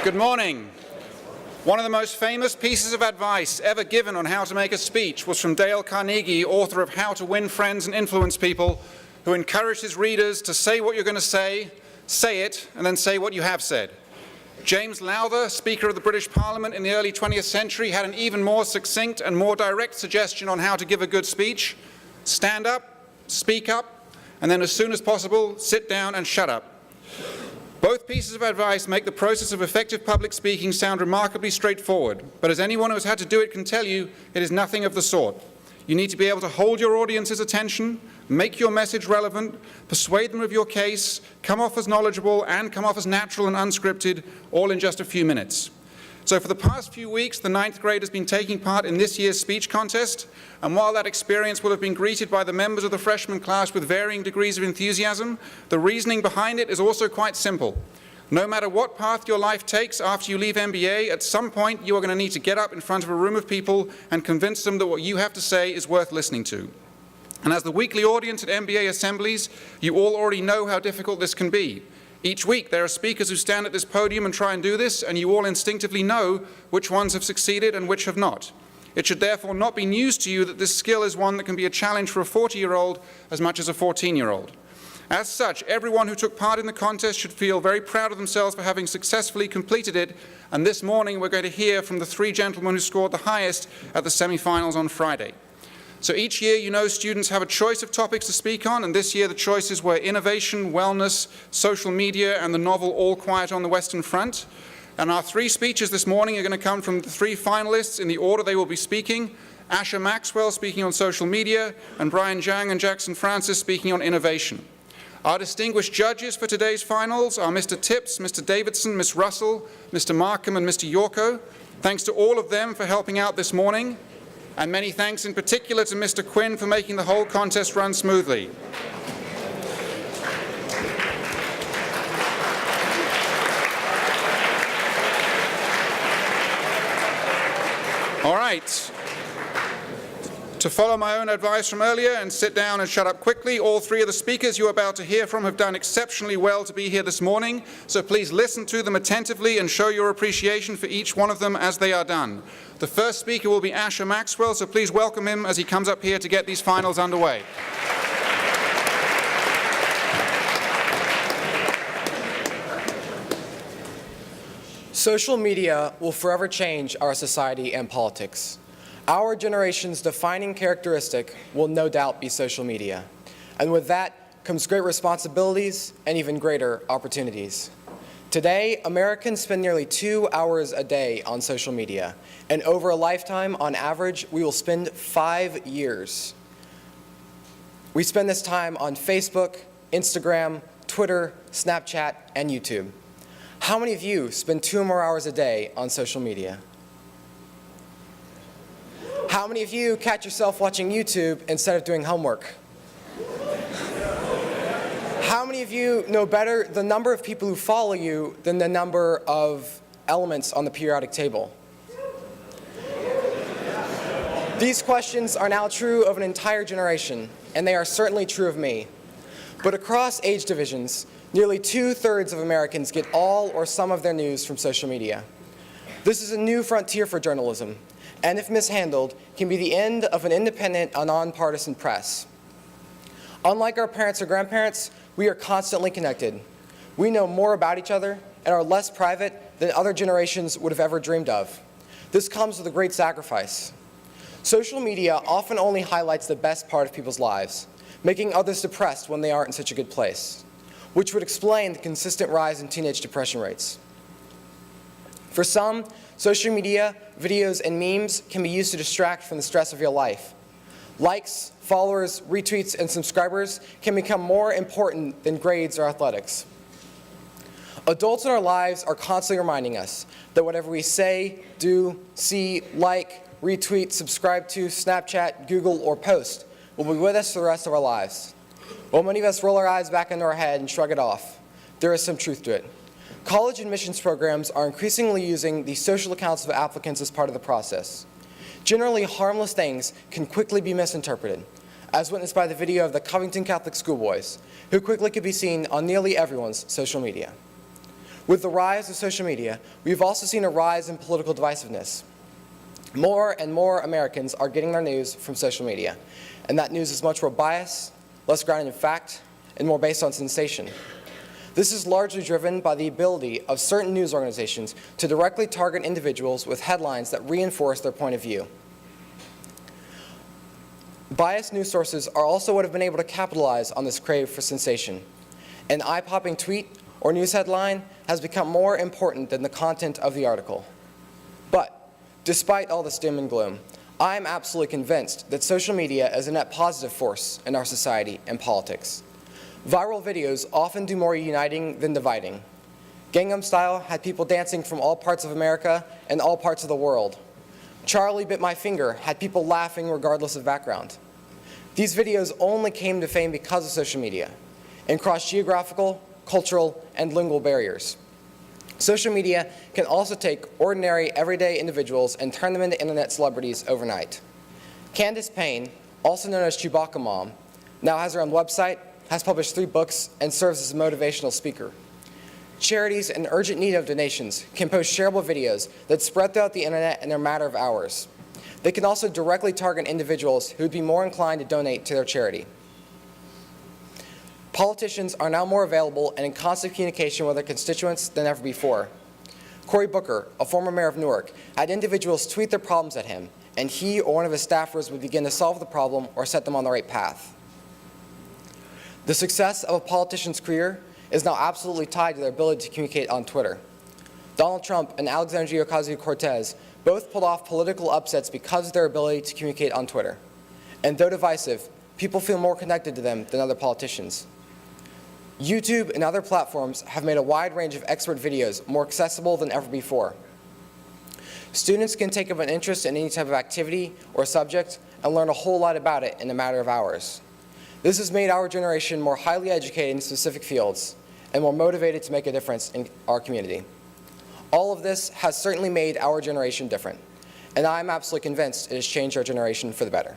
Good morning. One of the most famous pieces of advice ever given on how to make a speech was from Dale Carnegie, author of How to Win Friends and Influence People, who encouraged his readers to say what you're going to say it, and then say what you have said. James Lowther, Speaker of the British Parliament in the early 20th century, had an even more succinct and more direct suggestion on how to give a good speech. Stand up, speak up, and then as soon as possible, sit down and shut up. Both pieces of advice make the process of effective public speaking sound remarkably straightforward, but as anyone who has had to do it can tell you, it is nothing of the sort. You need to be able to hold your audience's attention, make your message relevant, persuade them of your case, come off as knowledgeable, and come off as natural and unscripted, all in just a few minutes. So for the past few weeks, the 9th grade has been taking part in this year's speech contest, and while that experience will have been greeted by the members of the freshman class with varying degrees of enthusiasm, the reasoning behind it is also quite simple. No matter what path your life takes after you leave MBA, at some point you are going to need to get up in front of a room of people and convince them that what you have to say is worth listening to. And as the weekly audience at MBA assemblies, you all already know how difficult this can be. Each week there are speakers who stand at this podium and try and do this, and you all instinctively know which ones have succeeded and which have not. It should therefore not be news to you that this skill is one that can be a challenge for a 40-year-old as much as a 14-year-old. As such, everyone who took part in the contest should feel very proud of themselves for having successfully completed it, and this morning we're going to hear from the 3 gentlemen who scored the highest at the semi-finals on Friday. So each year, you know, students have a choice of topics to speak on, and this year the choices were innovation, wellness, social media, and the novel All Quiet on the Western Front. And our 3 speeches this morning are going to come from the 3 finalists in the order they will be speaking: Asher Maxwell speaking on social media, and Bryan, Zhang, and Jackson Francis speaking on innovation. Our distinguished judges for today's finals are Mr. Tips, Mr. Davidson, Ms. Russell, Mr. Markham, and Mr. Yorko. Thanks to all of them for helping out this morning. And many thanks in particular to Mr. Quinn for making the whole contest run smoothly. All right. To follow my own advice from earlier and sit down and shut up quickly, all 3 of the speakers you're about to hear from have done exceptionally well to be here this morning, so please listen to them attentively and show your appreciation for each one of them as they are done. The first speaker will be Asher Maxwell, so please welcome him as he comes up here to get these finals underway. Social media will forever change our society and politics. Our generation's defining characteristic will no doubt be social media. And with that comes great responsibilities and even greater opportunities. Today, Americans spend nearly 2 hours a day on social media. And over a lifetime, on average, we will spend 5 years. We spend this time on Facebook, Instagram, Twitter, Snapchat, and YouTube. How many of you spend 2 or more hours a day on social media? How many of you catch yourself watching YouTube instead of doing homework? How many of you know better the number of people who follow you than the number of elements on the periodic table? These questions are now true of an entire generation, and they are certainly true of me. But across age divisions, nearly 2/3 of Americans get all or some of their news from social media. This is a new frontier for journalism, and if mishandled, can be the end of an independent and nonpartisan press. Unlike our parents or grandparents, we are constantly connected. We know more about each other and are less private than other generations would have ever dreamed of. This comes with a great sacrifice. Social media often only highlights the best part of people's lives, making others depressed when they aren't in such a good place, which would explain the consistent rise in teenage depression rates. For some, social media, videos, and memes can be used to distract from the stress of real life. Likes, followers, retweets, and subscribers can become more important than grades or athletics. Adults in our lives are constantly reminding us that whatever we say, do, see, like, retweet, subscribe to, Snapchat, Google, or post will be with us for the rest of our lives. While many of us roll our eyes back into our head and shrug it off, there is some truth to it. College admissions programs are increasingly using the social accounts of applicants as part of the process. Generally harmless things can quickly be misinterpreted, as witnessed by the video of the Covington Catholic schoolboys, who quickly could be seen on nearly everyone's social media. With the rise of social media, we've also seen a rise in political divisiveness. More and more Americans are getting their news from social media, and that news is much more biased, less grounded in fact, and more based on sensation. This is largely driven by the ability of certain news organizations to directly target individuals with headlines that reinforce their point of view. Biased news sources are also what have been able to capitalize on this crave for sensation. An eye-popping tweet or news headline has become more important than the content of the article. But despite all this doom and gloom, I am absolutely convinced that social media is a net positive force in our society and politics. Viral videos often do more uniting than dividing. Gangnam Style had people dancing from all parts of America and all parts of the world. Charlie Bit My Finger had people laughing regardless of background. These videos only came to fame because of social media and crossed geographical, cultural, and lingual barriers. Social media can also take ordinary, everyday individuals and turn them into internet celebrities overnight. Candace Payne, also known as Chewbacca Mom, now has her own website, has published 3 books, and serves as a motivational speaker. Charities in urgent need of donations can post shareable videos that spread throughout the internet in a matter of hours. They can also directly target individuals who would be more inclined to donate to their charity. Politicians are now more available and in constant communication with their constituents than ever before. Cory Booker, a former mayor of Newark, had individuals tweet their problems at him, and he or one of his staffers would begin to solve the problem or set them on the right path. The success of a politician's career is now absolutely tied to their ability to communicate on Twitter. Donald Trump and Alexandria Ocasio-Cortez both pulled off political upsets because of their ability to communicate on Twitter. And though divisive, people feel more connected to them than other politicians. YouTube and other platforms have made a wide range of expert videos more accessible than ever before. Students can take up an interest in any type of activity or subject and learn a whole lot about it in a matter of hours. This has made our generation more highly educated in specific fields and more motivated to make a difference in our community. All of this has certainly made our generation different, and I'm absolutely convinced it has changed our generation for the better.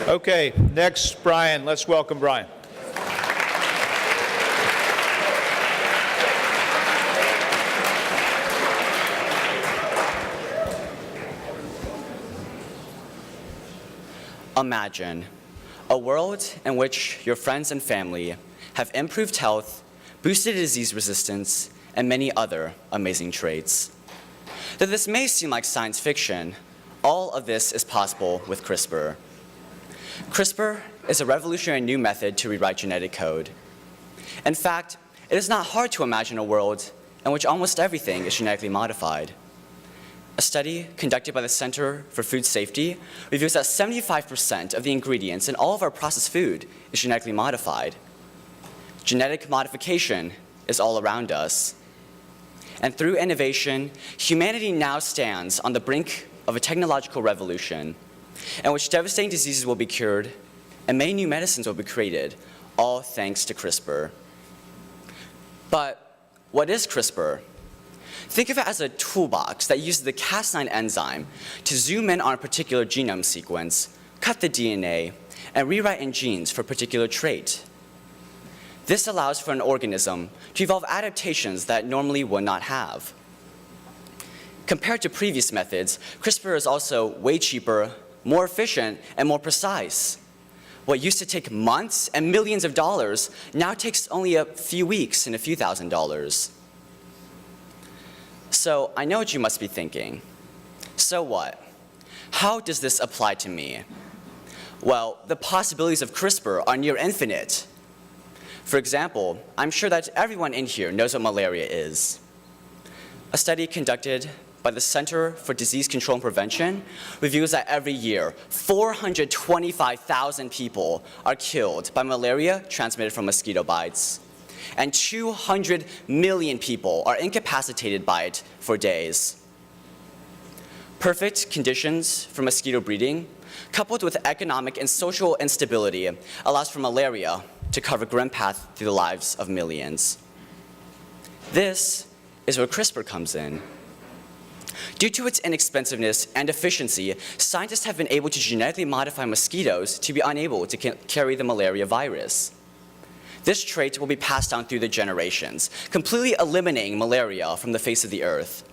Okay, next, Bryan. Let's welcome Bryan. Imagine a world in which your friends and family have improved health, boosted disease resistance, and many other amazing traits. Though this may seem like science fiction, all of this is possible with CRISPR. CRISPR is a revolutionary new method to rewrite genetic code. In fact, it is not hard to imagine a world in which almost everything is genetically modified. A study conducted by the Center for Food Safety reveals that 75% of the ingredients in all of our processed food is genetically modified. Genetic modification is all around us. And through innovation, humanity now stands on the brink of a technological revolution in which devastating diseases will be cured and many new medicines will be created, all thanks to CRISPR. But what is CRISPR? Think of it as a toolbox that uses the Cas9 enzyme to zoom in on a particular genome sequence, cut the DNA, and rewrite in genes for a particular trait. This allows for an organism to evolve adaptations that it normally would not have. Compared to previous methods, CRISPR is also way cheaper, more efficient, and more precise. What used to take months and millions of dollars now takes only a few weeks and a few $1,000s. So I know what you must be thinking. So what? How does this apply to me? Well, the possibilities of CRISPR are near infinite. For example, I'm sure that everyone in here knows what malaria is. A study conducted by the Center for Disease Control and Prevention reveals that every year, 425,000 people are killed by malaria transmitted from mosquito bites. And 200 million people are incapacitated by it for days. Perfect conditions for mosquito breeding, coupled with economic and social instability, allows for malaria to carve a grim path through the lives of millions. This is where CRISPR comes in. Due to its inexpensiveness and efficiency, scientists have been able to genetically modify mosquitoes to be unable to carry the malaria virus. This trait will be passed down through the generations, completely eliminating malaria from the face of the earth.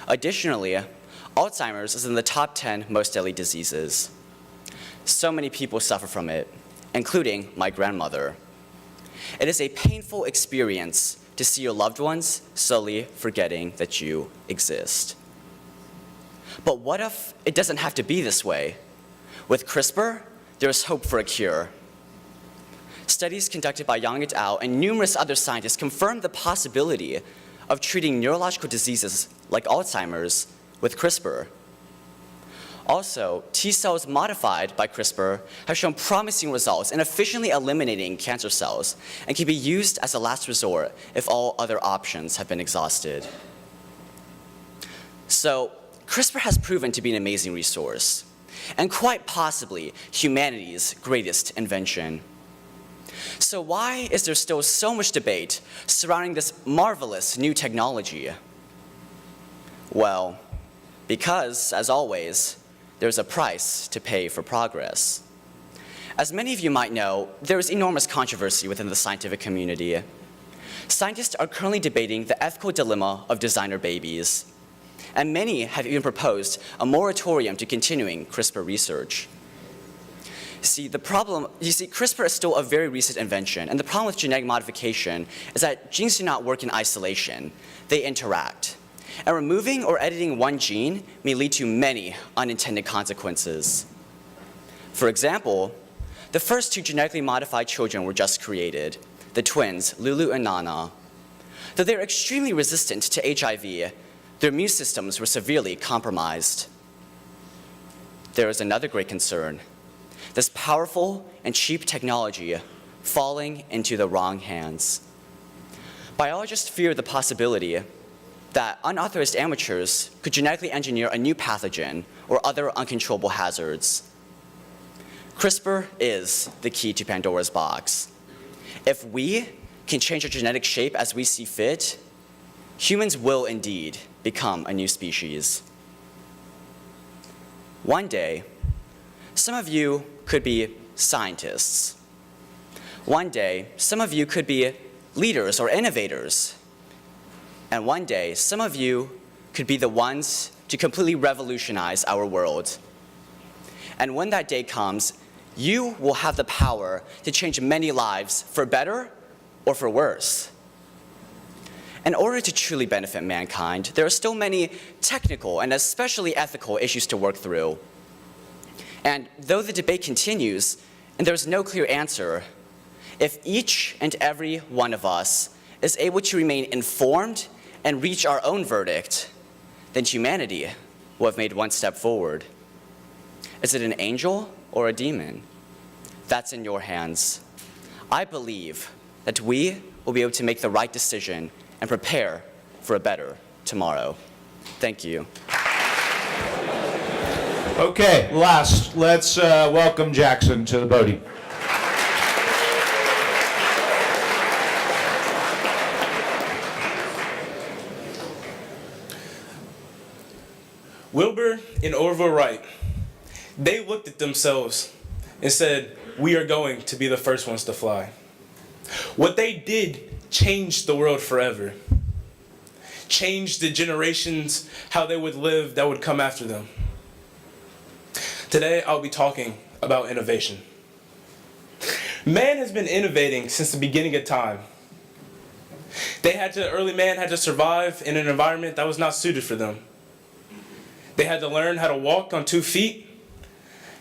Additionally, Alzheimer's is in the top 10 most deadly diseases. So many people suffer from it, including my grandmother. It is a painful experience to see your loved ones slowly forgetting that you exist. But what if it doesn't have to be this way? With CRISPR, there is hope for a cure. Studies conducted by Zhang et al. And numerous other scientists confirm the possibility of treating neurological diseases like Alzheimer's with CRISPR. Also, T cells modified by CRISPR have shown promising results in efficiently eliminating cancer cells and can be used as a last resort if all other options have been exhausted. So, CRISPR has proven to be an amazing resource, and quite possibly humanity's greatest invention. So why is there still so much debate surrounding this marvelous new technology? Well, because, as always, there's a price to pay for progress. As many of you might know, there is enormous controversy within the scientific community. Scientists are currently debating the ethical dilemma of designer babies, and many have even proposed a moratorium to continuing CRISPR research. CRISPR is still a very recent invention, and the problem with genetic modification is that genes do not work in isolation. They interact. And removing or editing one gene may lead to many unintended consequences. For example, the first 2 genetically modified children were just created, the twins, Lulu and Nana. Though they're extremely resistant to HIV, their immune systems were severely compromised. There is another great concern: this powerful and cheap technology falling into the wrong hands. Biologists fear the possibility that unauthorized amateurs could genetically engineer a new pathogen or other uncontrollable hazards. CRISPR is the key to Pandora's box. If we can change our genetic shape as we see fit, humans will indeed become a new species. One day, some of you could be scientists. One day, some of you could be leaders or innovators. And one day, some of you could be the ones to completely revolutionize our world. And when that day comes, you will have the power to change many lives for better or for worse. In order to truly benefit mankind, there are still many technical and especially ethical issues to work through. And though the debate continues and there's no clear answer, if each and every one of us is able to remain informed and reach our own verdict, then humanity will have made one step forward. Is it an angel or a demon? That's in your hands. I believe that we will be able to make the right decision and prepare for a better tomorrow. Thank you. Okay, last, let's welcome Jackson to the podium. Wilbur and Orville Wright, they looked at themselves and said, "We are going to be the first ones to fly." What they did changed the world forever. Changed the generations, how they would live that would come after them. Today, I'll be talking about innovation. Man has been innovating since the beginning of time. Early man had to survive in an environment that was not suited for them. They had to learn how to walk on 2 feet,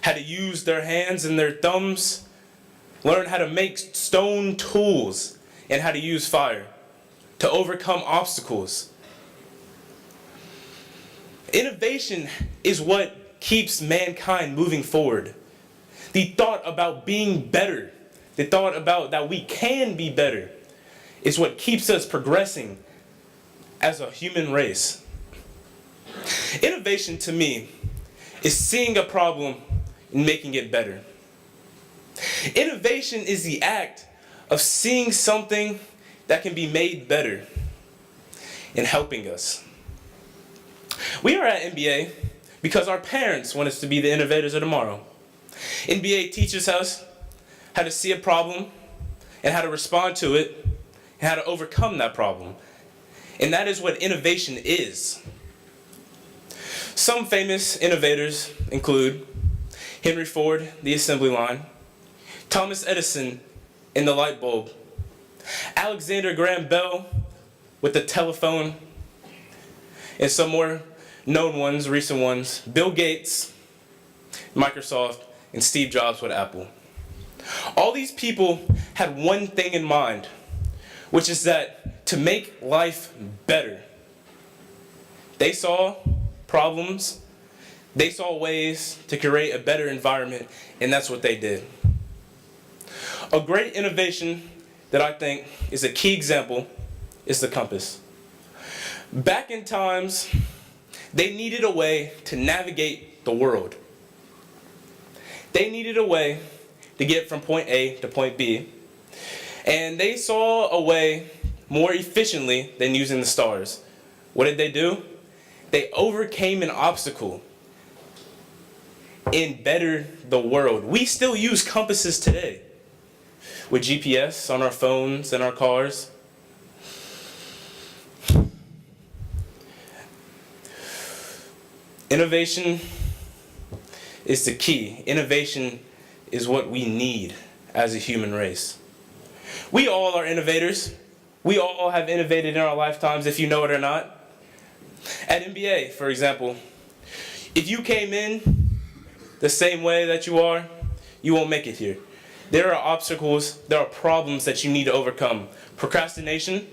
how to use their hands and their thumbs, learn how to make stone tools, and how to use fire to overcome obstacles. Innovation is what keeps mankind moving forward. The thought about being better, the thought about that we can be better, is what keeps us progressing as a human race. Innovation to me is seeing a problem and making it better. Innovation is the act of seeing something that can be made better and helping us. We are at NBA because our parents want us to be the innovators of tomorrow. NBA teaches us how to see a problem and how to respond to it, and how to overcome that problem. And that is what innovation is. Some famous innovators include Henry Ford, the assembly line, Thomas Edison in the light bulb, Alexander Graham Bell with the telephone, and some more known ones, recent ones, Bill Gates, Microsoft, and Steve Jobs with Apple. All these people had one thing in mind, which is that to make life better. They saw problems, they saw ways to create a better environment, and that's what they did. A great innovation that I think is a key example is the compass. Back in times, they needed a way to navigate the world. They needed a way to get from point A to point B, and they saw a way more efficiently than using the stars. What did they do? They overcame an obstacle and bettered the world. We still use compasses today with GPS on our phones and our cars. Innovation is the key. Innovation is what we need as a human race. We all are innovators. We all have innovated in our lifetimes, if you know it or not. At NBA, for example, if you came in the same way that you are, you won't make it here. There are obstacles, there are problems that you need to overcome. Procrastination,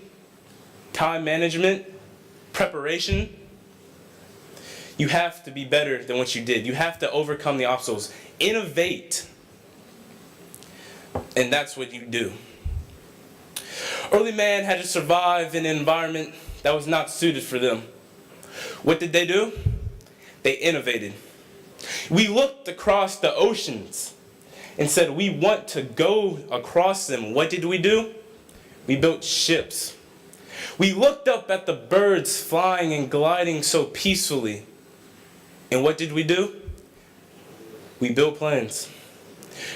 time management, preparation. You have to be better than what you did. You have to overcome the obstacles. Innovate. And that's what you do. Early man had to survive in an environment that was not suited for them. What did they do? They innovated. We looked across the oceans and said we want to go across them. What did we do? We built ships. We looked up at the birds flying and gliding so peacefully. And what did we do? We built planes.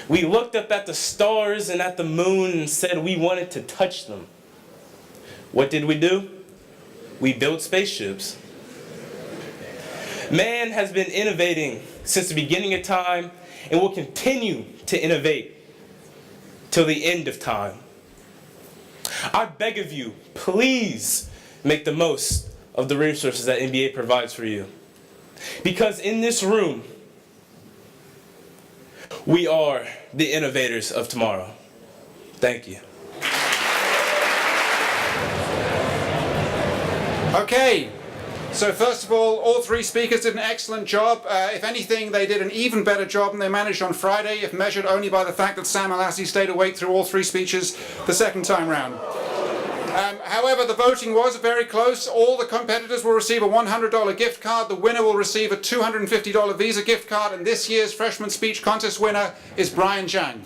We looked up at the stars and at the moon and said we wanted to touch them. What did we do? We built spaceships. Man has been innovating since the beginning of time and will continue to innovate till the end of time. I beg of you, please make the most of the resources that NBA provides for you. Because in this room, we are the innovators of tomorrow. Thank you. Okay, so first of all three speakers did an excellent job. If anything, they did an even better job than they managed on Friday, if measured only by the fact that Sam Alassi stayed awake through all three speeches the second time round. However, the voting was very close. All the competitors will receive a $100 gift card. The winner will receive a $250 Visa gift card. And this year's freshman speech contest winner is Bryan Zhang.